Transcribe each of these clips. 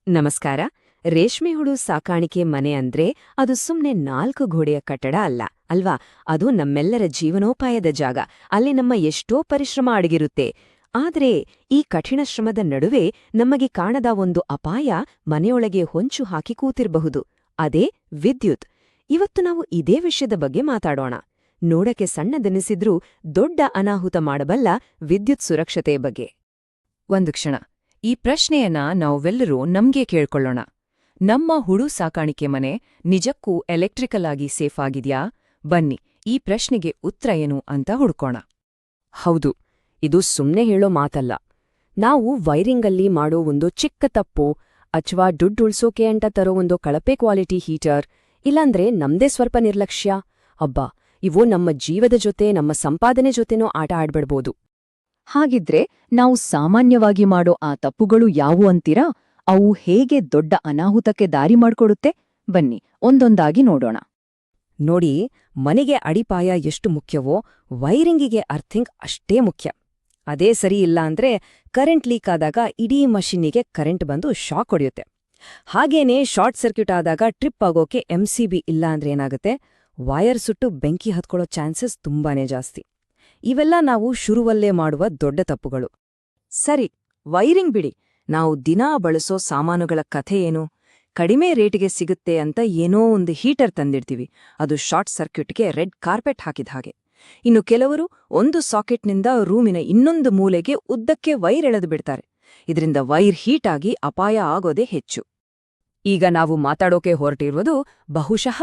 ನಮಸ್ಕಾರ. ರೇಷ್ಮೆ ಹುಳು ಸಾಕಾಣಿಕೆ ಮನೆ ಅಂದ್ರೆ ಅದು ಸುಮ್ನೆ 4 ಗೋಡೆಯ ಕಟ್ಟಡ ಅಲ್ಲ ಅಲ್ವಾ? ಅದು ನಮ್ಮೆಲ್ಲರ ಜೀವನೋಪಾಯದ ಜಾಗ. ಅಲ್ಲಿ ನಮ್ಮ ಎಷ್ಟೋ ಪರಿಶ್ರಮ ಅಡಗಿರುತ್ತೆ. ಆದ್ರೆ ಈ ಕಠಿಣ ಶ್ರಮದ ನಡುವೆ ನಮಗೆ ಕಾಣದ ಒಂದು ಅಪಾಯ ಮನೆಯೊಳಗೆ ಹೊಂಚು ಹಾಕಿ ಕೂತಿರಬಹುದು. ಅದೇ ವಿದ್ಯುತ್. ಇವತ್ತು ನಾವು ಇದೇ ವಿಷಯದ ಬಗ್ಗೆ ಮಾತಾಡೋಣ. ನೋಡಕ್ಕೆ ಸಣ್ಣದೆನಿಸಿದ್ರೂ ದೊಡ್ಡ ಅನಾಹುತ ಮಾಡಬಲ್ಲ ವಿದ್ಯುತ್ ಸುರಕ್ಷತೆಯ ಬಗ್ಗೆ. ಒಂದು ಕ್ಷಣ, ಈ ಪ್ರಶ್ನೆಯನ್ನ ನಾವೆಲ್ಲರೂ ನಮ್ಗೆ ಕೇಳ್ಕೊಳ್ಳೋಣ. ನಮ್ಮ ಹುಳು ಸಾಕಾಣಿಕೆ ಮನೆ ನಿಜಕ್ಕೂ ಎಲೆಕ್ಟ್ರಿಕಲ್ ಆಗಿ ಸೇಫ್ ಆಗಿದ್ಯಾ? ಬನ್ನಿ, ಈ ಪ್ರಶ್ನೆಗೆ ಉತ್ತರ ಏನು ಅಂತ ಹುಡ್ಕೋಣ. ಹೌದು, ಇದು ಸುಮ್ನೆ ಹೇಳೋ ಮಾತಲ್ಲ. ನಾವು ವೈರಿಂಗಲ್ಲಿ ಮಾಡೋ ಒಂದು ಚಿಕ್ಕ ತಪ್ಪು, ಅಥವಾ ದುಡ್ಡು ಉಳ್ಸೋಕೆ ಅಂತ ತರೋ ಒಂದು ಕಳಪೆ ಕ್ವಾಲಿಟಿ ಹೀಟರ್, ಇಲ್ಲಾಂದ್ರೆ ನಮ್ದೇ ಸ್ವಲ್ಪ ನಿರ್ಲಕ್ಷ್ಯ, ಅಬ್ಬಾ ಇವು ನಮ್ಮ ಜೀವದ ಜೊತೆ ನಮ್ಮ ಸಂಪಾದನೆ ಜೊತೆನೂ ಆಟ ಆಡ್ಬಿಡ್ಬೋದು. ಹಾಗಿದ್ರೆ ನಾವು ಸಾಮಾನ್ಯವಾಗಿ ಮಾಡೋ ಆ ತಪ್ಪುಗಳು ಯಾವುವು ಅಂತೀರಾ? ಅವು ಹೇಗೆ ದೊಡ್ಡ ಅನಾಹುತಕ್ಕೆ ದಾರಿ ಮಾಡ್ಕೊಡುತ್ತೆ? ಬನ್ನಿ, ಒಂದೊಂದಾಗಿ ನೋಡೋಣ. ನೋಡಿ, ಮನೆಗೆ ಅಡಿಪಾಯ ಎಷ್ಟು ಮುಖ್ಯವೋ ವೈರಿಂಗಿಗೆ ಅರ್ಥಿಂಗ್ ಅಷ್ಟೇ ಮುಖ್ಯ. ಅದೇ ಸರಿ ಇಲ್ಲ ಅಂದ್ರೆ ಕರೆಂಟ್ ಲೀಕ್ ಆದಾಗ ಇಡೀ ಮಷೀನಿಗೆ ಕರೆಂಟ್ ಬಂದು ಶಾಕ್ ಹೊಡೆಯುತ್ತೆ. ಹಾಗೇನೇ ಶಾರ್ಟ್ ಸರ್ಕ್ಯೂಟ್ ಆದಾಗ ಟ್ರಿಪ್ ಆಗೋಕೆ MCB ಇಲ್ಲ ಅಂದ್ರೆ ಏನಾಗುತ್ತೆ? ವೈರ್ ಸುಟ್ಟು ಬೆಂಕಿ ಹತ್ಕೊಳ್ಳೋ ಚಾನ್ಸಸ್ ತುಂಬಾನೇ ಜಾಸ್ತಿ. ಇವೆಲ್ಲ ನಾವು ಶುರುವಲ್ಲೇ ಮಾಡುವ ದೊಡ್ಡ ತಪ್ಪುಗಳು. ಸರಿ, ವೈರಿಂಗ್ ಬಿಡಿ, ನಾವು ದಿನಾ ಬಳಸೋ ಸಾಮಾನುಗಳ ಕಥೆ ಏನು? ಕಡಿಮೆ ರೇಟಿಗೆ ಸಿಗುತ್ತೆ ಅಂತ ಏನೋ ಒಂದು ಹೀಟರ್ ತಂದಿಡ್ತೀವಿ, ಅದು ಶಾರ್ಟ್ ಸರ್ಕ್ಯೂಟ್ಗೆ ರೆಡ್ ಕಾರ್ಪೆಟ್ ಹಾಕಿದ ಹಾಗೆ. ಇನ್ನು ಕೆಲವರು ಒಂದು ಸಾಕೆಟ್ನಿಂದ ರೂಮಿನ ಇನ್ನೊಂದು ಮೂಲೆಗೆ ಉದ್ದಕ್ಕೆ ವೈರ್ ಎಳೆದು ಬಿಡ್ತಾರೆ. ಇದರಿಂದ ವೈರ್ ಹೀಟ್ ಆಗಿ ಅಪಾಯ ಆಗೋದೇ ಹೆಚ್ಚು. ಈಗ ನಾವು ಮಾತಾಡೋಕೆ ಹೊರಟಿರುವುದು ಬಹುಶಃ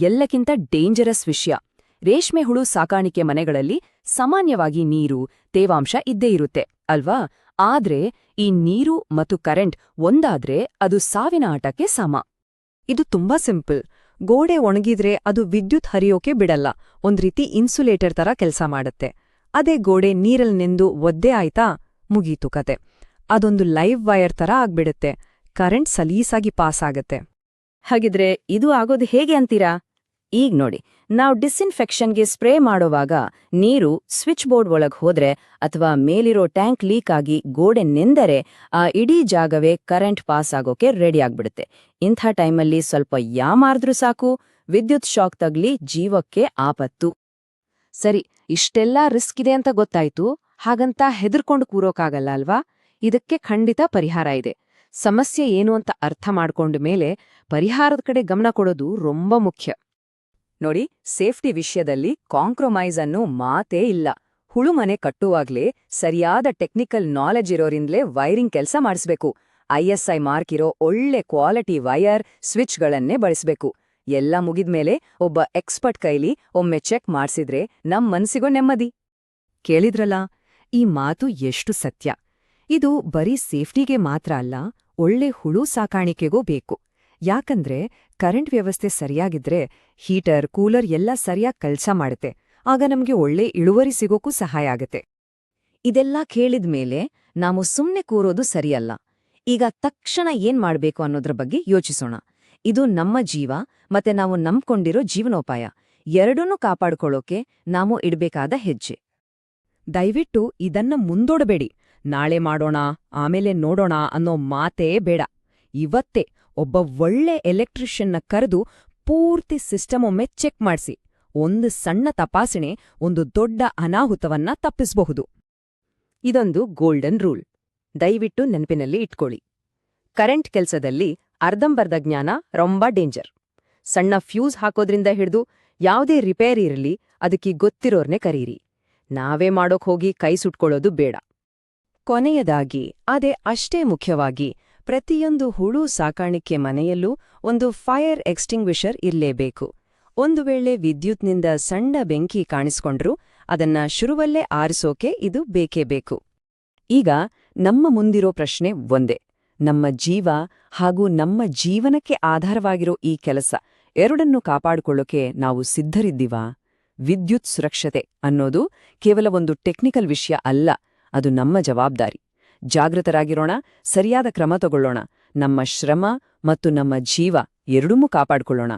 ಎಲ್ಲಕ್ಕಿಂತ ಡೇಂಜರಸ್ ವಿಷಯ. ರೇಷ್ಮೆ ಹುಳು ಸಾಕಾಣಿಕೆ ಮನೆಗಳಲ್ಲಿ ಸಾಮಾನ್ಯವಾಗಿ ನೀರು, ತೇವಾಂಶ ಇದ್ದೇ ಇರುತ್ತೆ ಅಲ್ವಾ? ಆದ್ರೆ ಈ ನೀರು ಮತ್ತು ಕರೆಂಟ್ ಒಂದಾದ್ರೆ ಅದು ಸಾವಿನ ಆಟಕ್ಕೆ ಸಮ. ಇದು ತುಂಬಾ ಸಿಂಪಲ್. ಗೋಡೆ ಒಣಗಿದ್ರೆ ಅದು ವಿದ್ಯುತ್ ಹರಿಯೋಕೆ ಬಿಡಲ್ಲ, ಒಂದ್ರೀತಿ ಇನ್ಸುಲೇಟರ್ ತರ ಕೆಲ್ಸ ಮಾಡುತ್ತೆ. ಅದೇ ಗೋಡೆ ನೀರಲ್ಲಿ ನೆಂದು ಒದ್ದೆ ಆಯ್ತಾ, ಮುಗೀತು ಕತೆ. ಅದೊಂದು ಲೈವ್ ವೈರ್ ತರ ಆಗ್ಬಿಡುತ್ತೆ, ಕರೆಂಟ್ ಸಲೀಸಾಗಿ ಪಾಸ್ ಆಗತ್ತೆ. ಹಾಗಿದ್ರೆ ಇದು ಆಗೋದು ಹೇಗೆ ಅಂತೀರಾ? ಈಗ ನೋಡಿ, ನಾವು ಡಿಸ್ಇನ್ಫೆಕ್ಷನ್ಗೆ ಸ್ಪ್ರೇ ಮಾಡೋವಾಗ ನೀರು ಸ್ವಿಚ್ ಬೋರ್ಡ್ ಒಳಗ್ ಹೋದ್ರೆ ಅಥವಾ ಮೇಲಿರೋ ಟ್ಯಾಂಕ್ ಲೀಕ್ ಆಗಿ ಗೋಡೆ ನೆಂದರೆ ಆ ಇಡೀ ಜಾಗವೇ ಕರೆಂಟ್ ಪಾಸ್ ಆಗೋಕೆ ರೆಡಿ ಆಗ್ಬಿಡುತ್ತೆ. ಇಂಥ ಟೈಮಲ್ಲಿ ಸ್ವಲ್ಪ ಯಾಮಾರ್ದ್ರೂ ಸಾಕು, ವಿದ್ಯುತ್ ಶಾಕ್ ತಗ್ಲಿ ಜೀವಕ್ಕೆ ಆಪತ್ತು. ಸರಿ, ಇಷ್ಟೆಲ್ಲ ರಿಸ್ಕ್ ಇದೆ ಅಂತ ಗೊತ್ತಾಯ್ತು, ಹಾಗಂತ ಹೆದರ್ಕೊಂಡು ಕೂರೋಕಾಗಲ್ಲ ಅಲ್ವಾ? ಇದಕ್ಕೆ ಖಂಡಿತ ಪರಿಹಾರ ಇದೆ. ಸಮಸ್ಯೆ ಏನು ಅಂತ ಅರ್ಥ ಮಾಡ್ಕೊಂಡ ಮೇಲೆ ಪರಿಹಾರದ ಕಡೆ ಗಮನ ಕೊಡೋದು ரொம்ப ಮುಖ್ಯ. ನೋಡಿ, ಸೇಫ್ಟಿ ವಿಷಯದಲ್ಲಿ ಕಾಂಪ್ರಮೈಸ್ ಅನ್ನೋ ಮಾತೇ ಇಲ್ಲ. ಹುಳುಮನೆ ಕಟ್ಟುವಾಗ್ಲೇ ಸರಿಯಾದ ಟೆಕ್ನಿಕಲ್ ನಾಲೆಜ್ ಇರೋರಿಂದಲೇ ವೈರಿಂಗ್ ಕೆಲಸ ಮಾಡಿಸ್ಬೇಕು. ISI ಮಾರ್ಕ್ ಇರೋ ಒಳ್ಳೆ ಕ್ವಾಲಿಟಿ ವೈರ್, ಸ್ವಿಚ್ಗಳನ್ನೇ ಬಳಸಬೇಕು. ಎಲ್ಲ ಮುಗಿದ್ಮೇಲೆ ಒಬ್ಬ ಎಕ್ಸ್ಪರ್ಟ್ ಕೈಲಿ ಒಮ್ಮೆ ಚೆಕ್ ಮಾಡ್ಸಿದ್ರೆ ನಮ್ ಮನ್ಸಿಗೂ ನೆಮ್ಮದಿ. ಕೇಳಿದ್ರಲ್ಲ, ಈ ಮಾತು ಎಷ್ಟು ಸತ್ಯ. ಇದು ಬರೀ ಸೇಫ್ಟಿಗೆ ಮಾತ್ರ ಅಲ್ಲ, ಒಳ್ಳೆ ಹುಳು ಸಾಕಾಣಿಕೆಗೂ ಬೇಕು. ಯಾಕಂದ್ರೆ ಕರೆಂಟ್ ವ್ಯವಸ್ಥೆ ಸರಿಯಾಗಿದ್ರೆ ಹೀಟರ್, ಕೂಲರ್ ಎಲ್ಲ ಸರಿಯಾಗಿ ಕೆಲ್ಸ ಮಾಡುತ್ತೆ. ಆಗ ನಮ್ಗೆ ಒಳ್ಳೆ ಇಳುವರಿ ಸಿಗೋಕ್ಕೂ ಸಹಾಯ ಆಗತ್ತೆ. ಇದೆಲ್ಲ ಕೇಳಿದ್ಮೇಲೆ ನಾವು ಸುಮ್ನೆ ಕೂರೋದು ಸರಿಯಲ್ಲ. ಈಗ ತಕ್ಷಣ ಏನ್ ಮಾಡ್ಬೇಕು ಅನ್ನೋದ್ರ ಬಗ್ಗೆ ಯೋಚಿಸೋಣ. ಇದು ನಮ್ಮ ಜೀವ ಮತ್ತೆ ನಾವು ನಂಬ್ಕೊಂಡಿರೋ ಜೀವನೋಪಾಯ, ಎರಡನ್ನೂ ಕಾಪಾಡ್ಕೊಳ್ಳೋಕೆ ನಾವು ಇಡ್ಬೇಕಾದ ಹೆಜ್ಜೆ. ದಯವಿಟ್ಟು ಇದನ್ನ ಮುಂದೂಡಬೇಡಿ. ನಾಳೆ ಮಾಡೋಣ, ಆಮೇಲೆ ನೋಡೋಣ ಅನ್ನೋ ಮಾತೇ ಬೇಡ. ಇವತ್ತೇ ಒಬ್ಬ ಒಳ್ಳೆ ಎಲೆಕ್ಟ್ರಿಷಿಯನ್ನ ಕರೆದು ಪೂರ್ತಿ ಸಿಸ್ಟಮ್ ಒಮ್ಮೆ ಚೆಕ್ ಮಾಡ್ಸಿ. ಒಂದು ಸಣ್ಣ ತಪಾಸಣೆ ಒಂದು ದೊಡ್ಡ ಅನಾಹುತವನ್ನ ತಪ್ಪಿಸಬಹುದು. ಇದೊಂದು ಗೋಲ್ಡನ್ ರೂಲ್, ದಯವಿಟ್ಟು ನೆನಪಿನಲ್ಲಿ ಇಟ್ಕೊಳ್ಳಿ. ಕರೆಂಟ್ ಕೆಲ್ಸದಲ್ಲಿ ಅರ್ಧಂಬರ್ಧ ಜ್ಞಾನ ರೊಂಬ ಡೇಂಜರ್. ಸಣ್ಣ ಫ್ಯೂಸ್ ಹಾಕೋದ್ರಿಂದ ಹಿಡಿದು ಯಾವುದೇ ರಿಪೇರಿ ಇರಲಿ ಅದಕ್ಕೆ ಗೊತ್ತಿರೋರ್ನೇ ಕರೀರಿ. ನಾವೇ ಮಾಡೋಕ್ ಹೋಗಿ ಕೈ ಸುಟ್ಕೊಳ್ಳೋದು ಬೇಡ. ಕೊನೆಯದಾಗಿ, ಅದೇ ಅಷ್ಟೇ ಮುಖ್ಯವಾಗಿ, ಪ್ರತಿಯೊಂದು ಹುಳು ಸಾಕಾಣಿಕೆ ಮನೆಯಲ್ಲೂ ಒಂದು ಫೈರ್ ಎಕ್ಸ್ಟಿಂಗ್ವಿಷರ್ ಇರ್ಲೇಬೇಕು. ಒಂದು ವೇಳೆ ವಿದ್ಯುತ್ನಿಂದ ಸಣ್ಣ ಬೆಂಕಿ ಕಾಣಿಸ್ಕೊಂಡ್ರೂ ಅದನ್ನ ಶುರುವಲ್ಲೇ ಆರಿಸೋಕೆ ಇದು ಬೇಕೇ ಬೇಕು. ಈಗ ನಮ್ಮ ಮುಂದಿರೋ ಪ್ರಶ್ನೆ ಒಂದೇ. ನಮ್ಮ ಜೀವ ಹಾಗೂ ನಮ್ಮ ಜೀವನಕ್ಕೆ ಆಧಾರವಾಗಿರೋ ಈ ಕೆಲಸ ಎರಡನ್ನೂ ಕಾಪಾಡಿಕೊಳ್ಳೋಕೆ ನಾವು ಸಿದ್ಧರಿದ್ದೀವಾ? ವಿದ್ಯುತ್ ಸುರಕ್ಷತೆ ಅನ್ನೋದು ಕೇವಲ ಒಂದು ಟೆಕ್ನಿಕಲ್ ವಿಷಯ ಅಲ್ಲ, ಅದು ನಮ್ಮ ಜವಾಬ್ದಾರಿ. ಜಾಗೃತರಾಗಿರೋಣ, ಸರಿಯಾದ ಕ್ರಮ ತಗೊಳ್ಳೋಣ, ನಮ್ಮ ಶ್ರಮ ಮತ್ತು ನಮ್ಮ ಜೀವ ಎರಡನ್ನೂ ಕಾಪಾಡಿಕೊಳ್ಳೋಣ.